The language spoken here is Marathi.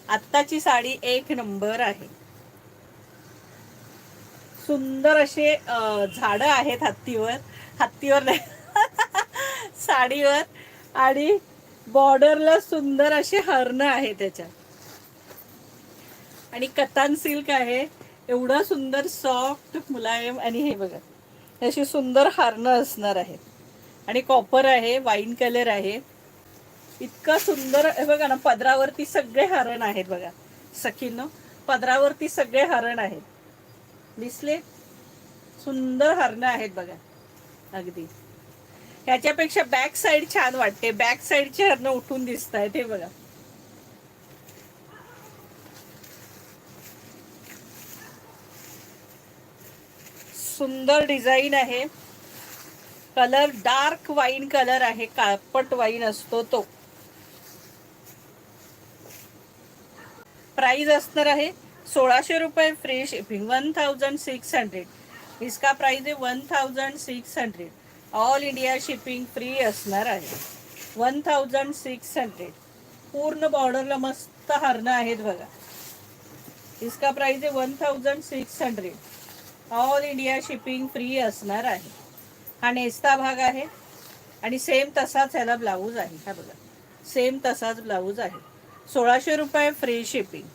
आत्ताची साडी एक नंबर आहे. सुंदर असे झाडं आहेत हत्तीवर, हत्तीवर नाही साडीवर. आणि बॉर्डरला सुंदर असे हरण आहे त्याच्यात. आणि कतान सिल्क आहे, एवढं सुंदर सॉफ्ट मुलायम. आणि हे बघा अशी सुंदर हरणं असणार आहेत. आणि कॉपर आहे, वाईन कलर आहे. इतकं सुंदर. हे बघा ना, पदरावरती सगळे हरण आहेत बघा सखींनो, पदरावरती सगळे हरण आहेत. दिसले? सुंदर हरणं आहेत बघा. अगदी ह्याच्यापेक्षा बॅक साइड छान वाटते. बॅक साइडची हरणं उठून दिसत आहेत. हे बघा, सुंदर डिझाईन आहे. कलर डार्क वाईन कलर आहे, काळपट वाईन असतो तो. प्राइस असणार आहे 1600 रुपये, फ्री शिपिंग 1600. इसका प्राइस आहे 1600. ऑल इंडिया शिपिंग फ्री असणार आहे. 1600. पूर्ण बॉर्डरला मस्त हरणं आहेत बघा. इसका प्राइस आहे 1600. ऑल इंडिया शिपिंग फ्री असणार आहे. हा नेसता भाग आहे. आणि सेम तसाच ह्याला ब्लाऊज आहे. हा बघा, सेम तसाच ब्लाऊज आहे. 1600 रुपये, फ्री शिपिंग.